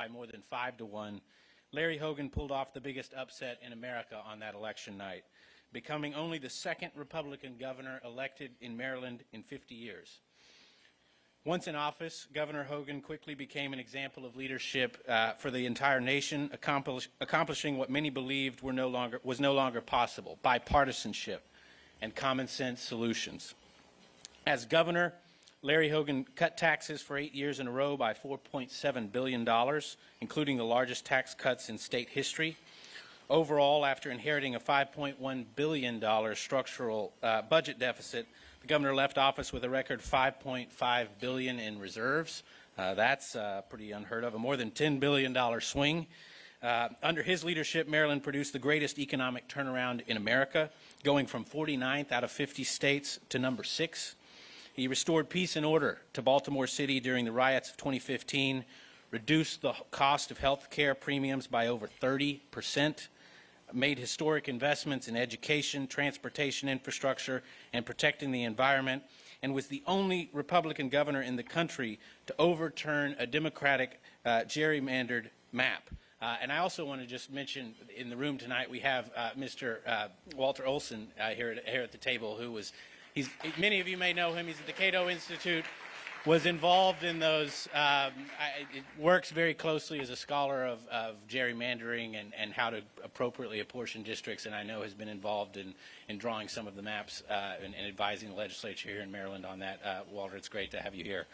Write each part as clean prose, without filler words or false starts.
by more than 5-1, Larry Hogan pulled off the biggest upset in America on that election night, becoming only the second Republican governor elected in Maryland in 50 years. Once in office, Governor Hogan quickly became an example of leadership for the entire nation, accomplishing what many believed was no longer possible: bipartisanship and common sense solutions. As governor, Larry Hogan cut taxes for 8 years in a row by $4.7 billion, including the largest tax cuts in state history. Overall, after inheriting a $5.1 billion structural budget deficit, the governor left office with a record $5.5 billion in reserves. That's pretty unheard of, a more than $10 billion swing. Under his leadership, Maryland produced the greatest economic turnaround in America, going from 49th out of 50 states to number 6. He restored peace and order to Baltimore City during the riots of 2015, reduced the cost of health care premiums by over 30%, made historic investments in education, transportation infrastructure, and protecting the environment, and was the only Republican governor in the country to overturn a Democratic gerrymandered map. And I also want to just mention, in the room tonight we have Mr. Walter Olson here at the table, who was, many of you may know him. He's at the Cato Institute, was involved in those, it works very closely as a scholar of gerrymandering and how to appropriately apportion districts, and I know has been involved in drawing some of the maps and advising the legislature here in Maryland on that. Walter, it's great to have you here.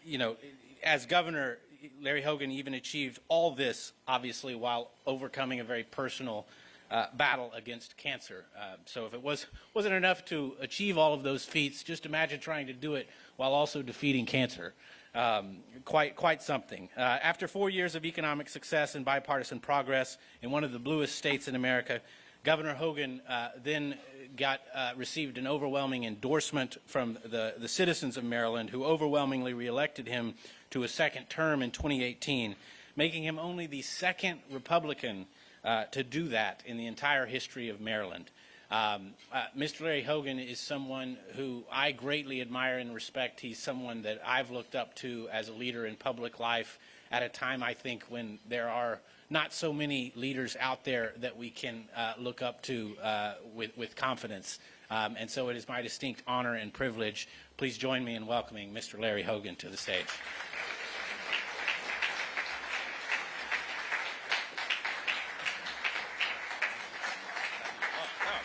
You know, as governor, Larry Hogan even achieved all this, obviously, while overcoming a very personal battle against cancer. So if it wasn't enough to achieve all of those feats, just imagine trying to do it while also defeating cancer. Quite something. After 4 years of economic success and bipartisan progress in one of the bluest states in America, Governor Hogan then received an overwhelming endorsement from the citizens of Maryland, who overwhelmingly reelected him to a second term in 2018, making him only the second Republican to do that in the entire history of Maryland. Mr. Larry Hogan is someone who I greatly admire and respect. He's someone that I've looked up to as a leader in public life at a time, I think, when there are not so many leaders out there that we can look up to with confidence. And so it is my distinct honor and privilege. Please join me in welcoming Mr. Larry Hogan to the stage.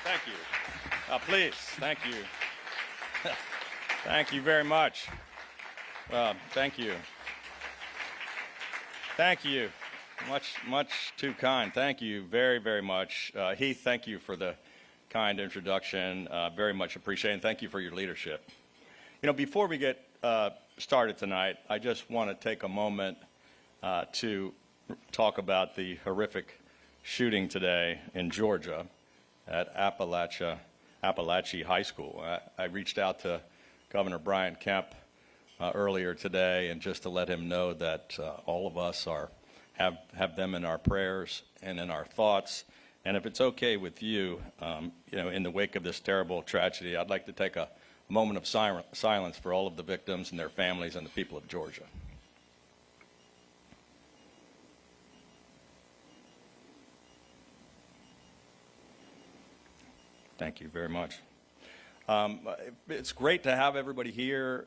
Thank you. Please, thank you. Thank you very much. Thank you. Thank you. Much too kind. Thank you very, very much. Heath, thank you for the kind introduction. Very much appreciated. And thank you for your leadership. You know, before we get started tonight, I just want to take a moment to talk about the horrific shooting today in Georgia at Appalachia High School. I reached out to Governor Brian Kemp earlier today, and just to let him know that all of us have them in our prayers and in our thoughts. And if it's okay with you, you know, in the wake of this terrible tragedy, I'd like to take a moment of silence for all of the victims and their families and the people of Georgia. Thank you very much. It's great to have everybody here.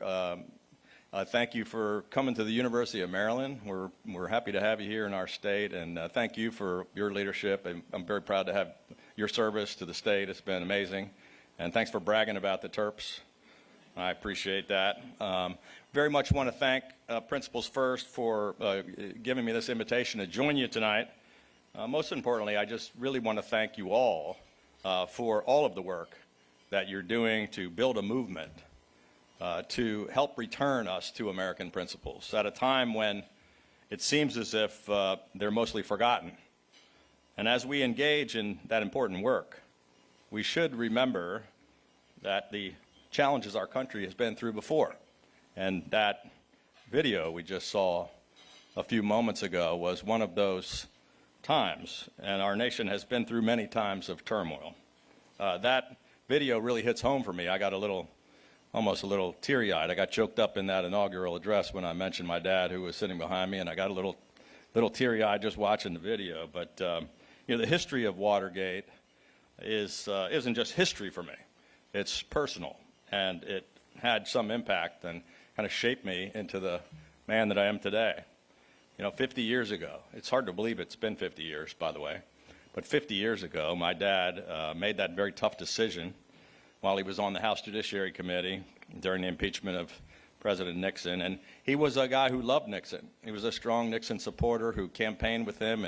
Thank you for coming to the University of Maryland. We're happy to have you here in our state, and thank you for your leadership. I'm very proud to have your service to the state. It's been amazing. And thanks for bragging about the Terps. I appreciate that. Very much want to thank Principals First for giving me this invitation to join you tonight. Most importantly, I just really want to thank you all for all of the work that you're doing to build a movement to help return us to American principles at a time when it seems as if they're mostly forgotten. And as we engage in that important work, we should remember that the challenges our country has been through before. And that video we just saw a few moments ago was one of those times, and our nation has been through many times of turmoil. That video really hits home for me. I got a little almost a little teary-eyed. I got choked up in that inaugural address when I mentioned my dad, who was sitting behind me, and I got a little teary-eyed just watching the video. But you know, the history of Watergate isn't just history for me. It's personal, and it had some impact and kind of shaped me into the man that I am today. You know, 50 years ago, it's hard to believe it's been 50 years, by the way, but 50 years ago, my dad made that very tough decision while he was on the House Judiciary Committee during the impeachment of President Nixon. And he was a guy who loved Nixon. He was a strong Nixon supporter who campaigned with him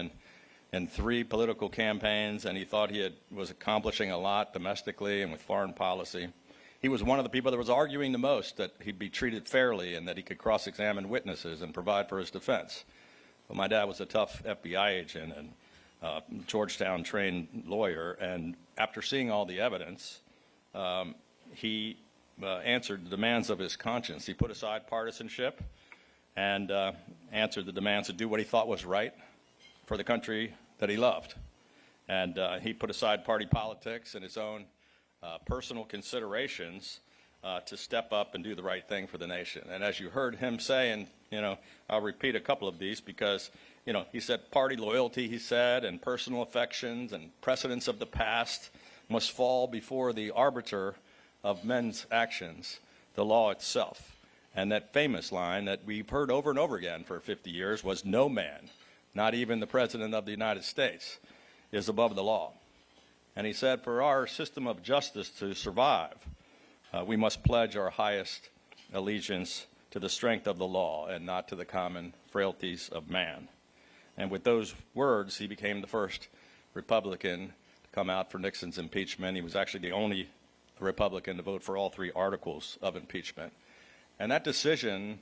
in 3 political campaigns, and he thought he was accomplishing a lot domestically and with foreign policy. He was one of the people that was arguing the most that he'd be treated fairly and that he could cross-examine witnesses and provide for his defense. But my dad was a tough FBI agent and Georgetown-trained lawyer, and after seeing all the evidence, he answered the demands of his conscience. He put aside partisanship and answered the demands to do what he thought was right for the country that he loved. And he put aside party politics and his own personal considerations to step up and do the right thing for the nation. And as you heard him say, and you know, I'll repeat a couple of these because, you know, he said party loyalty, he said, and personal affections and precedents of the past must fall before the arbiter of men's actions, the law itself. And that famous line that we've heard over and over again for 50 years was, no man, not even the President of the United States, is above the law. And he said, for our system of justice to survive, we must pledge our highest allegiance to the strength of the law and not to the common frailties of man. And with those words, he became the first Republican to come out for Nixon's impeachment. He was actually the only Republican to vote for all 3 articles of impeachment. And that decision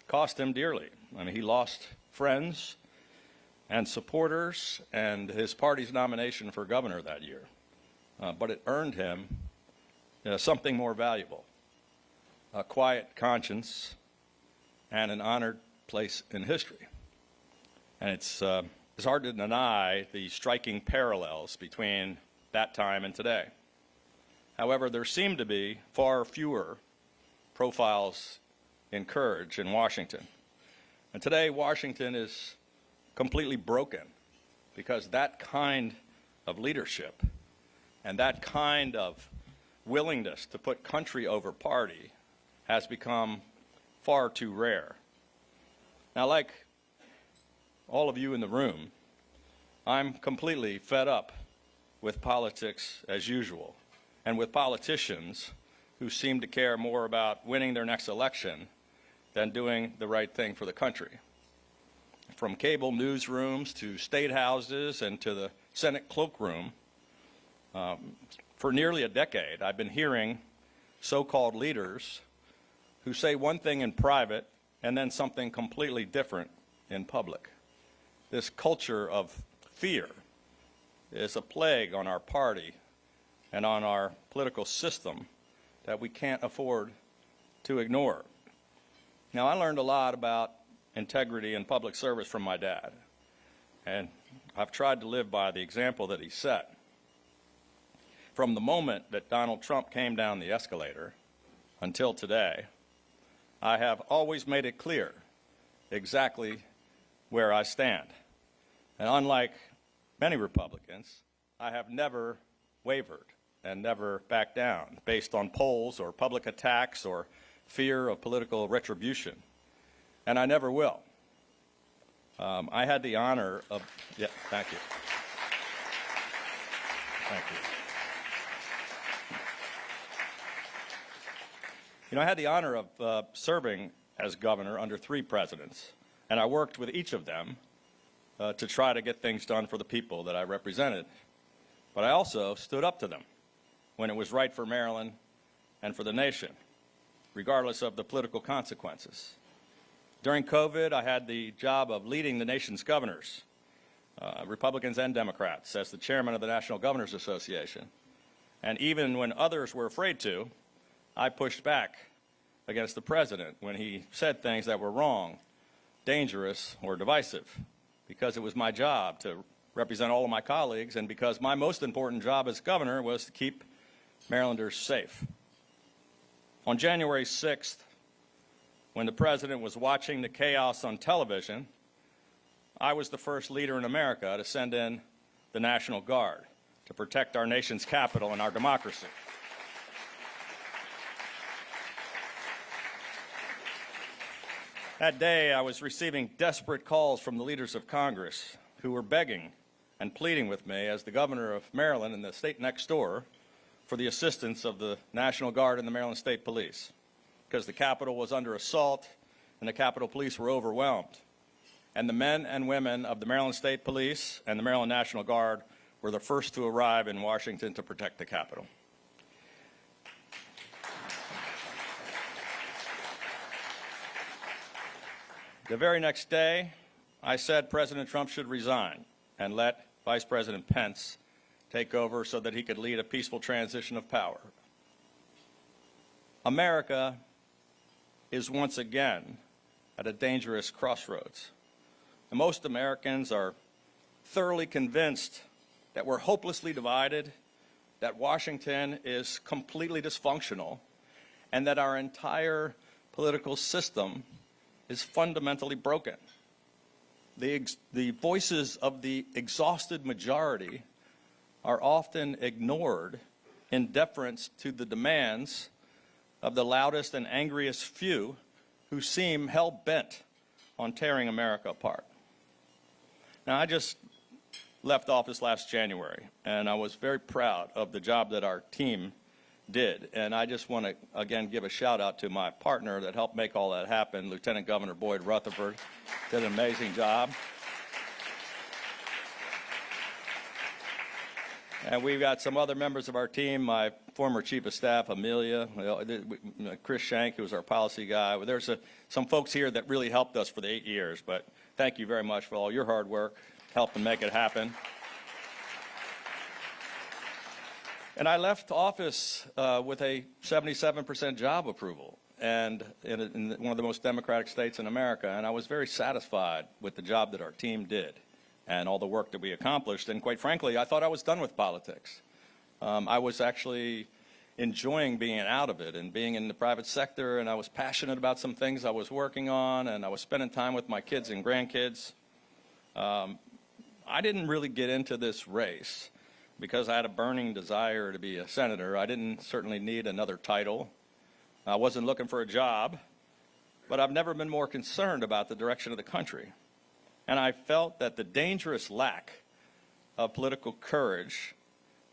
cost him dearly. I mean, he lost friends and supporters and his party's nomination for governor that year. But it earned him something more valuable, a quiet conscience and an honored place in history. And it's hard to deny the striking parallels between that time and today. However, there seem to be far fewer profiles in courage in Washington. And today, Washington is completely broken because that kind of leadership and that kind of willingness to put country over party has become far too rare. Now, like all of you in the room, I'm completely fed up with politics as usual and with politicians who seem to care more about winning their next election than doing the right thing for the country. From cable newsrooms to state houses and to the Senate cloakroom, for nearly a decade, I've been hearing so-called leaders who say one thing in private and then something completely different in public. This culture of fear is a plague on our party and on our political system that we can't afford to ignore. Now, I learned a lot about integrity and public service from my dad, and I've tried to live by the example that he set. From the moment that Donald Trump came down the escalator until today, I have always made it clear exactly where I stand. And unlike many Republicans, I have never wavered and never backed down based on polls or public attacks or fear of political retribution. And I never will. I had the honor of, thank you. Thank you. You know, I had the honor of serving as governor under 3 presidents, and I worked with each of them to try to get things done for the people that I represented. But I also stood up to them when it was right for Maryland and for the nation, regardless of the political consequences. During COVID, I had the job of leading the nation's governors, Republicans and Democrats, as the chairman of the National Governors Association. And even when others were afraid to, I pushed back against the president when he said things that were wrong, dangerous, or divisive, because it was my job to represent all of my colleagues and because my most important job as governor was to keep Marylanders safe. On January 6th, when the president was watching the chaos on television, I was the first leader in America to send in the National Guard to protect our nation's capital and our democracy. That day, I was receiving desperate calls from the leaders of Congress who were begging and pleading with me as the governor of Maryland and the state next door for the assistance of the National Guard and the Maryland State Police, because the Capitol was under assault and the Capitol Police were overwhelmed. And the men and women of the Maryland State Police and the Maryland National Guard were the first to arrive in Washington to protect the Capitol. The very next day, I said President Trump should resign and let Vice President Pence take over so that he could lead a peaceful transition of power. America is once again at a dangerous crossroads. And most Americans are thoroughly convinced that we're hopelessly divided, that Washington is completely dysfunctional, and that our entire political system is fundamentally broken. The voices of the exhausted majority are often ignored in deference to the demands of the loudest and angriest few who seem hell-bent on tearing America apart. Now, I just left office last January, and I was very proud of the job that our team did. And I just want to, again, give a shout-out to my partner that helped make all that happen, Lieutenant Governor Boyd Rutherford. Did an amazing job. And we've got some other members of our team, my former Chief of Staff, Amelia, Chris Shank, who was our policy guy. There's some folks here that really helped us for the 8 years, but thank you very much for all your hard work, helping make it happen. And I left office with a 77% job approval, and in one of the most democratic states in America, and I was very satisfied with the job that our team did and all the work that we accomplished. And quite frankly, I thought I was done with politics. I was actually enjoying being out of it and being in the private sector, and I was passionate about some things I was working on, and I was spending time with my kids and grandkids. I didn't really get into this race because I had a burning desire to be a senator. I didn't certainly need another title. I wasn't looking for a job, but I've never been more concerned about the direction of the country. And I felt that the dangerous lack of political courage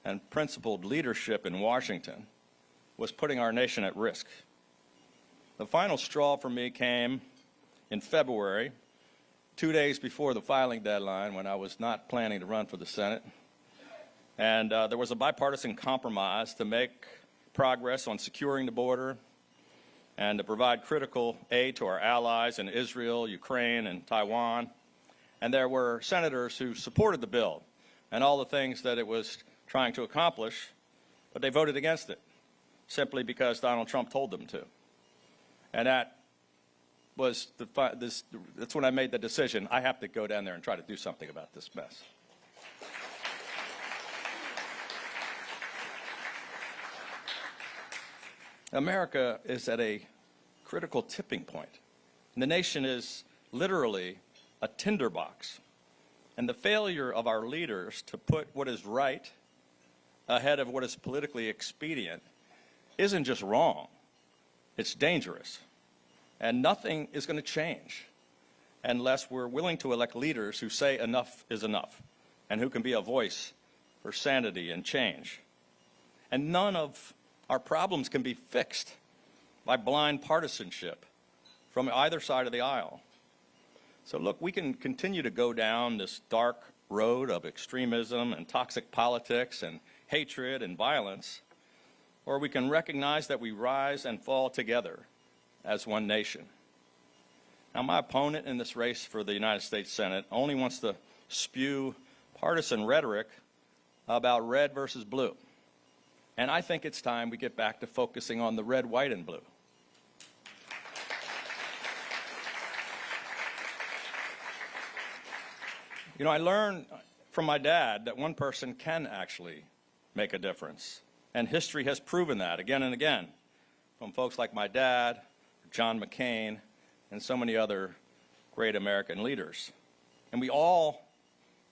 and principled leadership in Washington was putting our nation at risk. The final straw for me came in February, 2 days before the filing deadline, when I was not planning to run for the Senate. And there was a bipartisan compromise to make progress on securing the border and to provide critical aid to our allies in Israel, Ukraine, and Taiwan. And there were senators who supported the bill and all the things that it was trying to accomplish, but they voted against it simply because Donald Trump told them to. And that was that's when I made the decision, I have to go down there and try to do something about this mess. America is at a critical tipping point. And the nation is literally a tinderbox. And the failure of our leaders to put what is right ahead of what is politically expedient isn't just wrong, it's dangerous. And nothing is going to change unless we're willing to elect leaders who say enough is enough and who can be a voice for sanity and change. And none of our problems can be fixed by blind partisanship from either side of the aisle. So look, we can continue to go down this dark road of extremism and toxic politics and hatred and violence, or we can recognize that we rise and fall together as one nation. Now, my opponent in this race for the United States Senate only wants to spew partisan rhetoric about red versus blue. And I think it's time we get back to focusing on the red, white, and blue. You know, I learned from my dad that one person can actually make a difference. And history has proven that again and again. from folks like my dad, John McCain, and so many other great American leaders. And we all,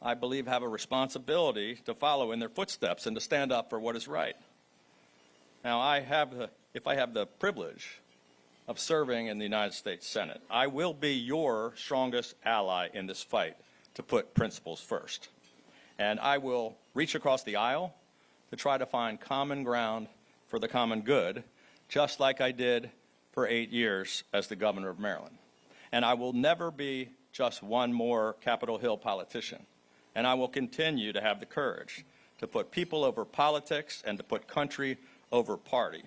I believe, have a responsibility to follow in their footsteps and to stand up for what is right. Now, if I have the privilege of serving in the United States Senate, I will be your strongest ally in this fight to put principles first. And I will reach across the aisle to try to find common ground for the common good, just like I did for 8 years as the governor of Maryland. And I will never be just one more Capitol Hill politician. And I will continue to have the courage to put people over politics and to put country over party.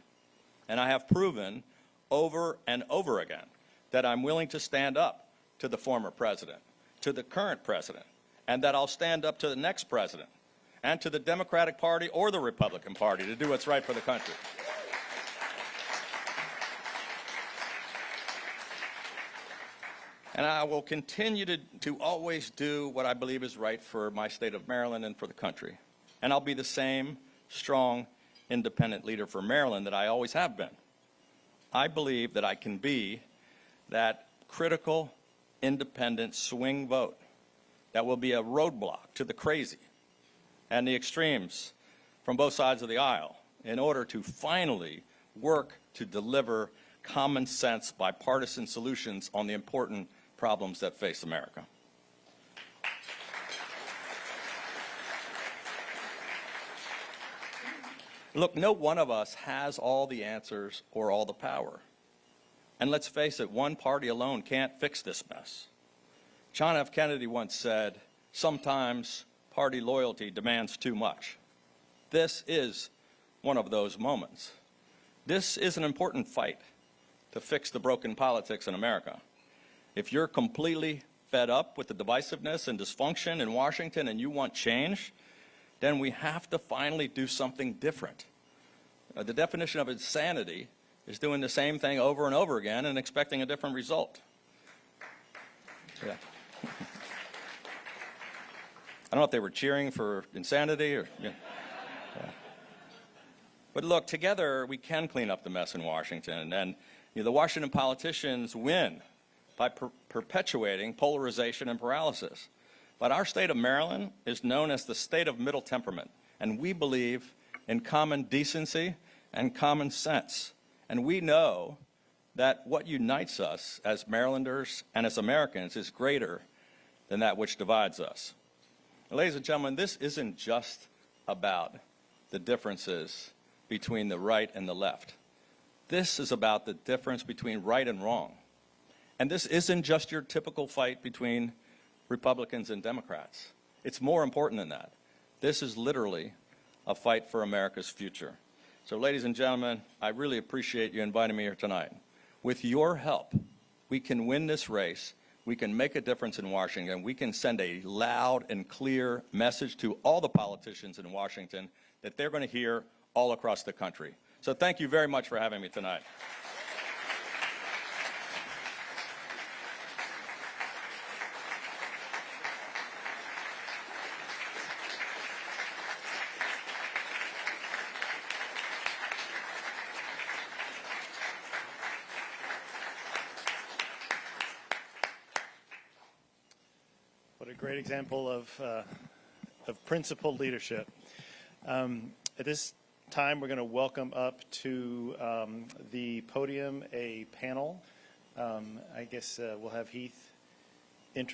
And I have proven over and over again that I'm willing to stand up to the former president, to the current president, and that I'll stand up to the next president and to the Democratic Party or the Republican Party to do what's right for the country. And I will continue to always do what I believe is right for my state of Maryland and for the country. And I'll be the same strong, independent leader for Maryland that I always have been. I believe that I can be that critical, independent swing vote that will be a roadblock to the crazy and the extremes from both sides of the aisle in order to finally work to deliver common sense bipartisan solutions on the important problems that face America. Look, no one of us has all the answers or all the power. And let's face it, one party alone can't fix this mess. John F. Kennedy once said, sometimes party loyalty demands too much. This is one of those moments. This is an important fight to fix the broken politics in America. If you're completely fed up with the divisiveness and dysfunction in Washington and you want change, then we have to finally do something different. The definition of insanity is doing the same thing over and over again and expecting a different result. Yeah. I don't know if they were cheering for insanity or... Yeah. But look, together we can clean up the mess in Washington, and the Washington politicians win by perpetuating polarization and paralysis. But our state of Maryland is known as the state of middle temperament, and we believe in common decency and common sense. And we know that what unites us as Marylanders and as Americans is greater than that which divides us. Ladies and gentlemen, this isn't just about the differences between the right and the left. This is about the difference between right and wrong. And this isn't just your typical fight between Republicans and Democrats. It's more important than that. This is literally a fight for America's future. So, ladies and gentlemen, I really appreciate you inviting me here tonight. With your help, we can win this race. We can make a difference in Washington. We can send a loud and clear message to all the politicians in Washington that they're going to hear all across the country. So thank you very much for having me tonight. What a great example of principled leadership. At this time, we're going to welcome up to the podium a panel. I guess we'll have Heath introduce